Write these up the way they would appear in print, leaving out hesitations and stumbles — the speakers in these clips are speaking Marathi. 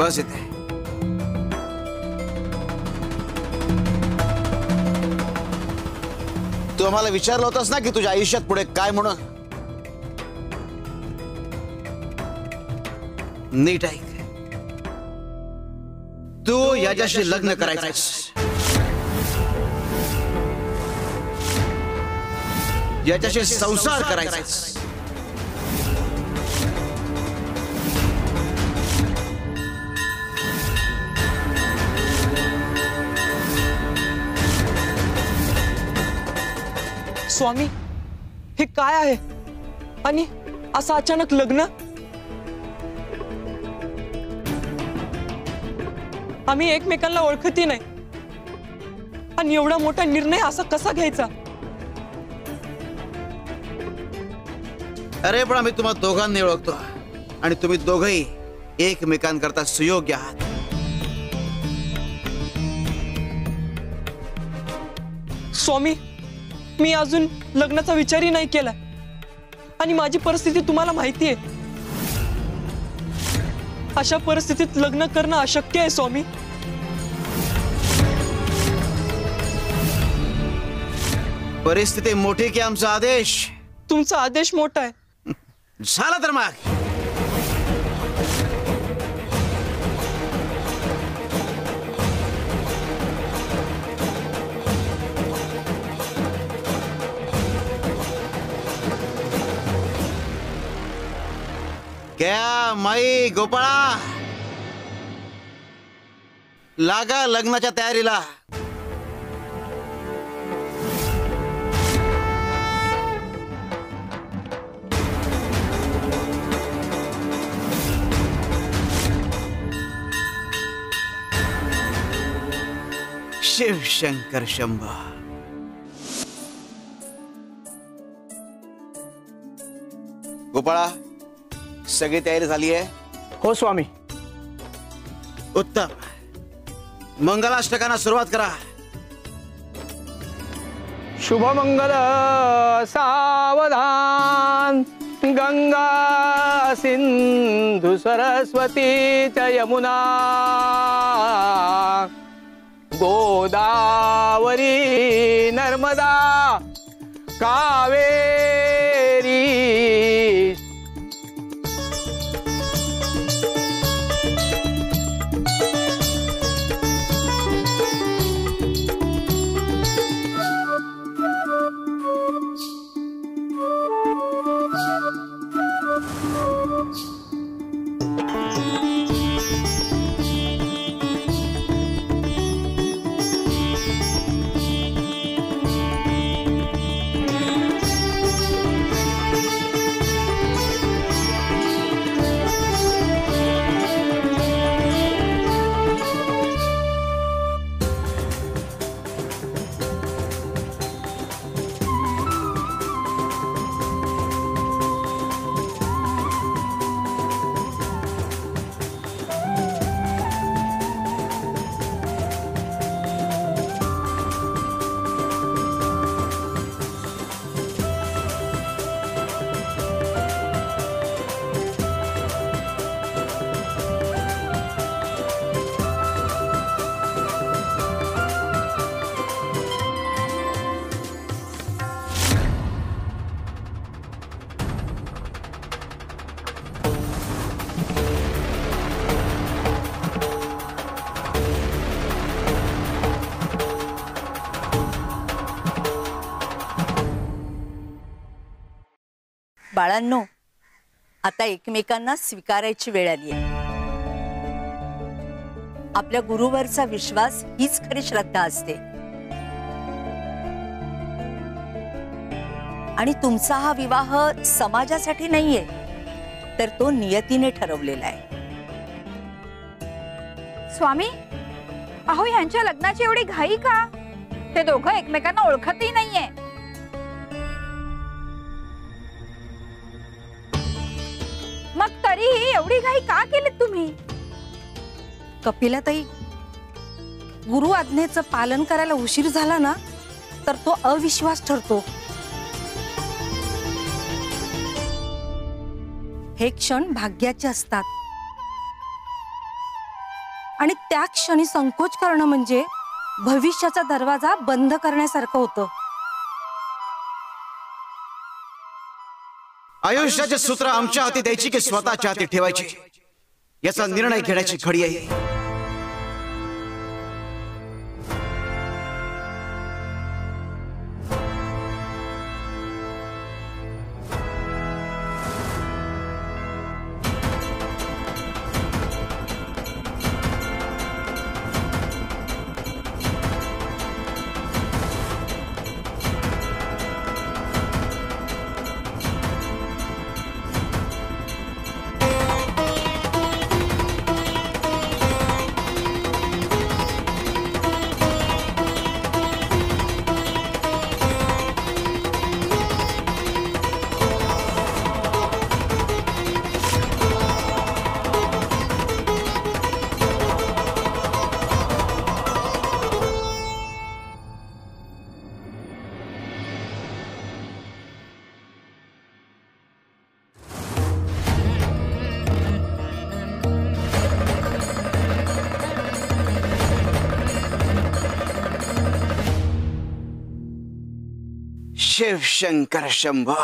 बस इथे. तू आम्हाला विचारलं होतंस ना की तुझ्या आयुष्यात पुढे काय म्हणून. नीट ऐक. तू याच्याशी लग्न करायचंस. याच्याशी संसार करायचास. स्वामी, हे काय आहे आणि असं अचानक लग्न? आम्ही एकमेकांना ओळखती नाही आणि एवढा मोठा निर्णय असा कसा घ्यायचा? अरे पण आम्ही तुम्हा दोघांनी ओळखतो आणि तुम्ही दोघंही एकमेकांकरता सुयोग्य आहात. स्वामी, मी अजून लग्नाचा विचारही नाही केला आणि माझी परिस्थिती तुम्हाला माहिती आहे. अशा परिस्थितीत लग्न करणं अशक्य आहे स्वामी. परिस्थिती मोठी की आमचा आदेश? तुमचा आदेश मोठा आहे. झाला तर मग. क्या माई गोपाळा, लागा लग्नाच्या तयारीला. शिव शंकर शंभो. गोपाळा, सगळी तयारी झाली आहे? हो स्वामी. उत्तम. मंगलाष्टकांना सुरुवात करा. शुभ मंगल सावधान, गंगा सिंधु सरस्वती च यमुना गोदावरी नर्मदा कावेरी. बाळांनो, आता एकमेकांना स्वीकारायची वेळ आली आहे. आपल्या गुरुवरचा विश्वास हीच खरी श्रद्धा असते आणि तुमचा हा विवाह समाजासाठी नाहीये, तर तो नियतीने ठरवलेला आहे. स्वामी, अहो यांच्या लग्नाची एवढी घाई का? ते दोघं एकमेकांना ओळखतही नाहीये. मग तरीही एवढी घाई का केली तुम्ही? कपिलाताई, गुरु आज्ञेचं पालन करायला उशीर झाला ना तर तो अविश्वास ठरतो. हे क्षण भाग्याचे असतात. आणि त्या क्षणी संकोच करणं म्हणजे भविष्याचा दरवाजा बंद करण्यासारखं होतं. आयुष्याचे सूत्र आमच्या हाती द्यायची की स्वतःच्या हाती ठेवायची याचा निर्णय घेण्याची घडी आहे. शिव शंकर शंभो.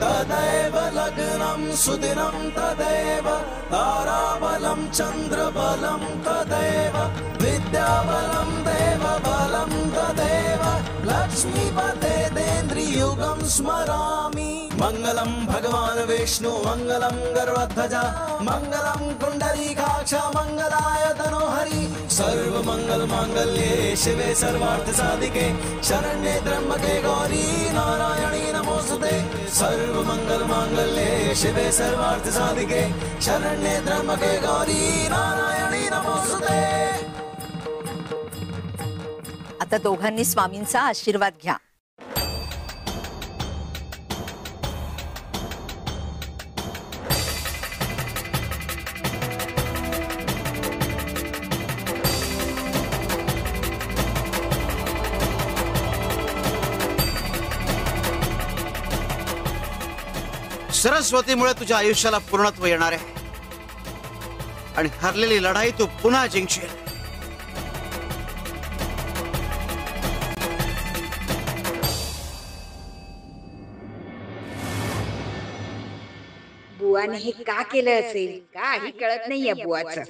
तदैव लग्नं सुदिनं तदैव ताराबलं चन्द्रबलं तदैव विद्याबलं देवबलं तदैव लक्ष्मीपते देन्द्रियुगं स्मरामि. मंगलं भगवान् विष्णु मंगलं गरुडध्वजा मंगलं कुण्डलीकाक्ष मंगलाय तनोहरि. सर्वमंगल मांगल्ये शिवे सर्वार्थ साधिके शरण्ये त्र्यंबके गौरी नारायणी नमोस्तुते. सर्वमंगल मांगल्ये शिवे सर्वार्थ साधिके शरण्ये त्र्यंबके गौरी नारायणी नमोस्तुते. आता दोघांनी स्वामींचा आशीर्वाद घ्या. सरस्वतीमुळे तुझ्या आयुष्याला पूर्णत्व येणार आहे आणि हरलेली लढाई तू पुन्हा जिंकशील. बुवाने हे का केलं असेल काही कळत नाहीये बुवाचं.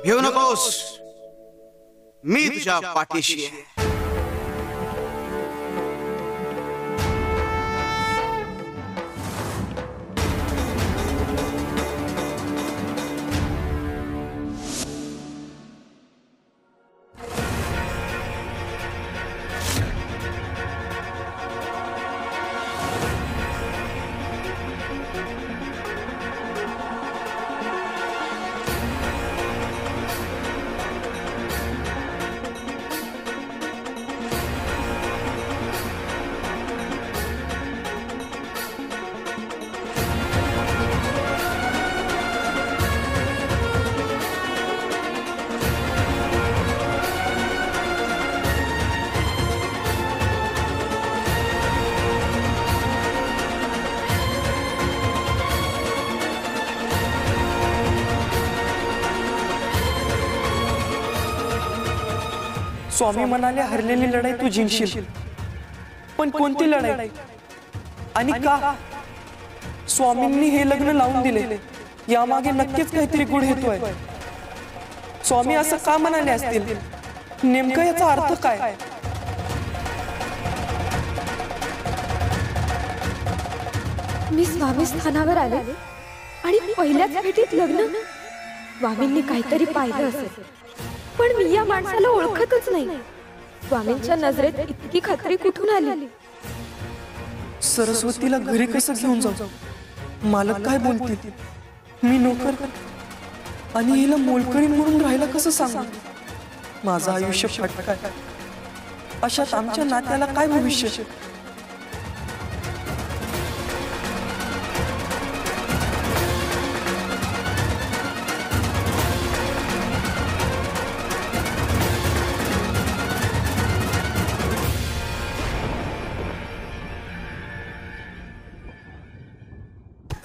घेऊ नकोस, मी तुझ्या पाठीशी आहे. स्वामी म्हणाले हरलेली लढाई तू जिंकशील, पण कोणती लढाई आणि का? स्वामींनी हे लग्न लावून दिले यामागे नक्कीच काहीतरी गुढ हेतू आहे. स्वामी असं का म्हणाले असतील? नेमकं याचा अर्थ काय? मी स्वामी स्थानावर आले आणि पहिल्याच भेटीत लग्न. स्वामींनी काहीतरी पाहिलं असेल, पण मी या माणसाला ओळखतच नाही. स्वामींच्या नजरेत इतकी खात्री कुठून आली? सरस्वतीला घरी कसं घेऊन जाऊ? मालक काय बोलतील? मी नोकर आणि हिला मोलकरी म्हणून राहायला कसं सांगू? माझं आयुष्य फटकाय. अशात आमच्या नात्याला काय भविष्य?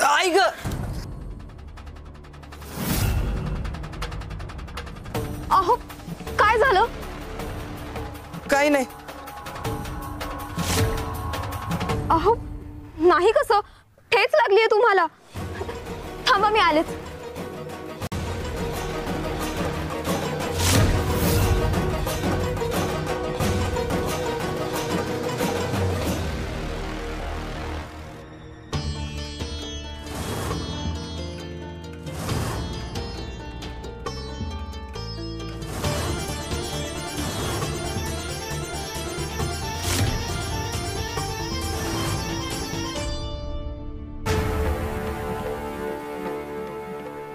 आई ग, अहो काय झालं? काही नाही. अहो नाही, कसं ठेच लागलीये तुम्हाला? थांबा मी आलेच.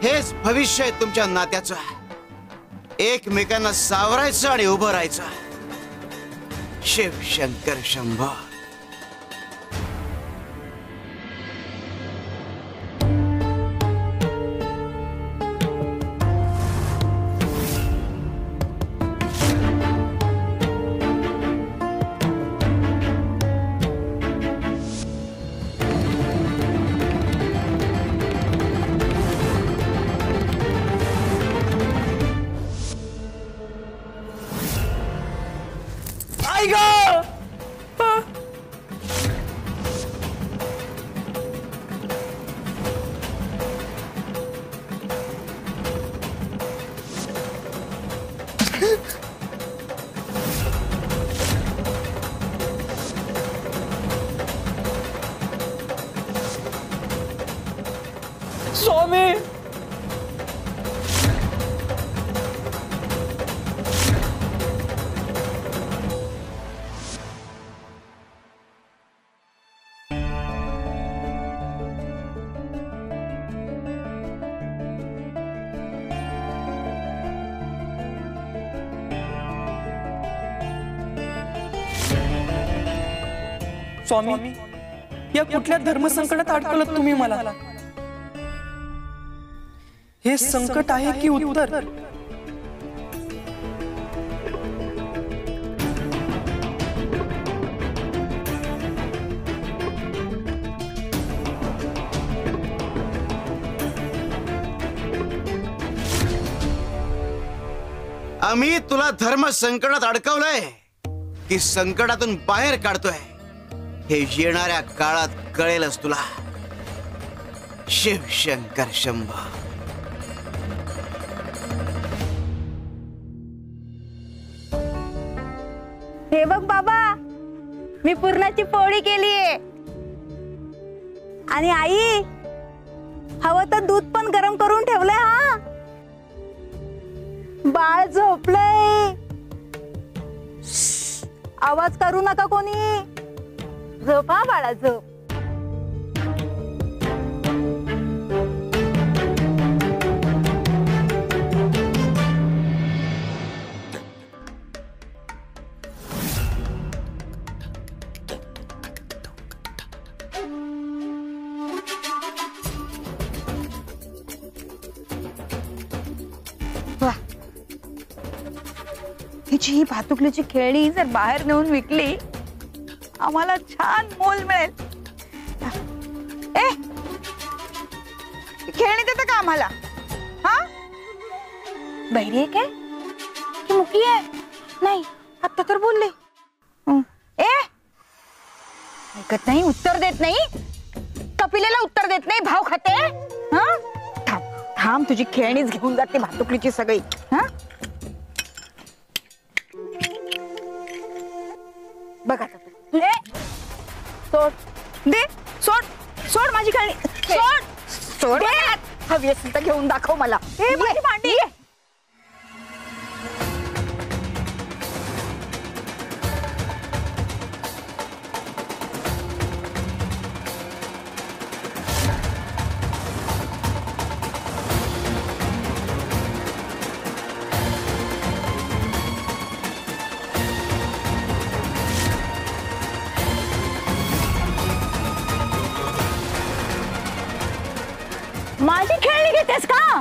हेच भविष्य आहे तुमच्या नात्याचं. एकमेकांना सावरायचं आणि उभं राहायचं. शिव शंकर शंभो. आई ग, स्वामी. स्वामी, या कुठल्या धर्मसंकटात अडकवलं तुम्ही मला? हे संकट आहे की उत्तर? आम्ही तुला धर्म संकटात अडकवलंय की संकटातून बाहेर काढतोय हे येणाऱ्या काळात कळेलच तुला. शिव शंकर शंभो. हे बघ बाबा, मी पुरणाची पोळी केलीये. आणि आई, हवं तर दूध पण गरम करून ठेवलंय. हा, बाळ झोपलंय. आवाज करू नका कोणी. झोप हा बाळा, झोप. हिची ही भातुकलीची खेळणी जर बाहेर नेऊन विकली, आम्हाला छान मोल मिळेल. ए, खेळणी देता का आम्हाला? हा, बहिरी आहे काय की मुकी आहे? नाही, आता तर बोलले. ए, ऐकत नाही, उत्तर देत नाही. कपिलेला उत्तर देत नाही, भाव खाते. हं? थांब थांब, तुझी खेळणीच घेऊन जाते भातुकलीची सगळी. हं? बघ आता तू. सोड दे, सोड सोड माझी खेळणी, सोड सोड. हवी असेल तर घेऊन दाखव मला. माझी भांडी. माझी खेळणी घेतेस का?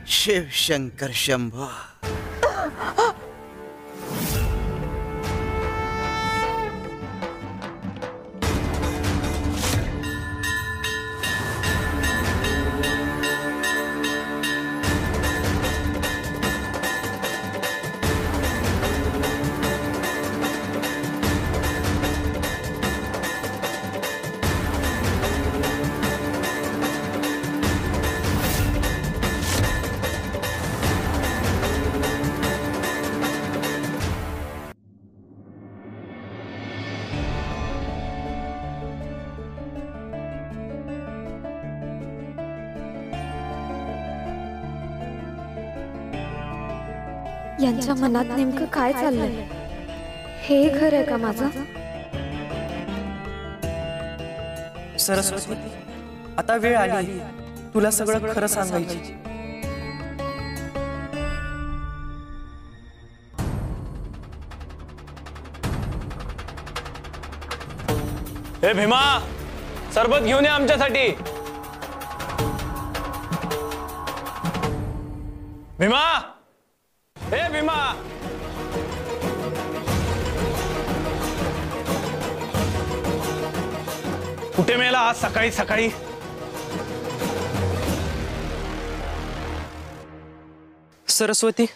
शिव शंकर शंभो. यांच्या मनात नेमकं काय चाललंय? हे खरं आहे का माझं? सरस्वती, आता वेळ आली तुला सगळं खरं सांगायची. हे भीमा, सरबत घेऊन ये आमच्यासाठी. भीमा, हे भीमा. कुठे मेला आज सकाळी सकाळी? सरस्वती,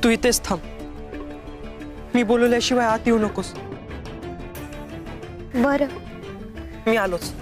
तू इथेच थांब. मी बोलवल्याशिवाय आत येऊ नकोस. बरं. मी आलोच.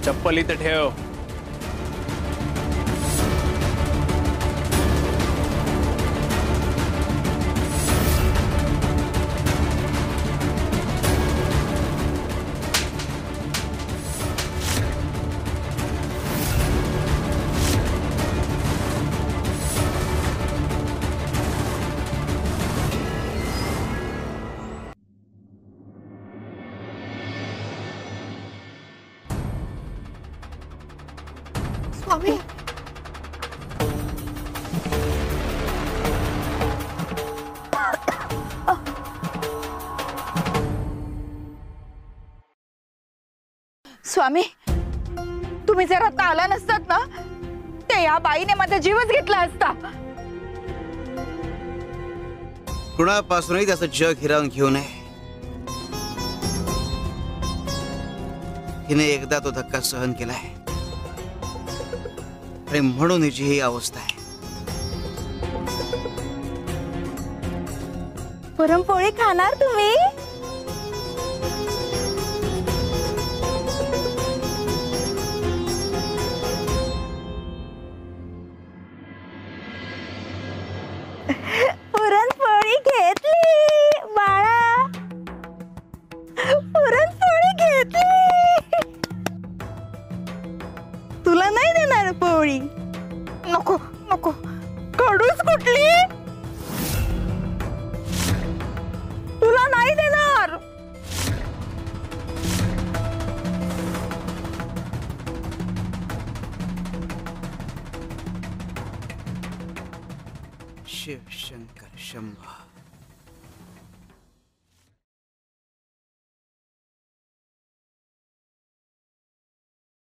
चप्पल इथं ठेव. स्वामी, स्वामी, तुम्ही जर आता आला नसतात ना, ते या बाईने माझा जीवच घेतला असता. कुणापासूनही त्याचं जग हिरावून घेऊ नये. हिने एकदा तो धक्का सहन केलाय आणि म्हणून हिची ही अवस्था आहे. पुरणपोळी खाणार तुम्ही? डोळी. नको नको कडूच कुठली तुला नाही देणार. शिव शंकर शंभा.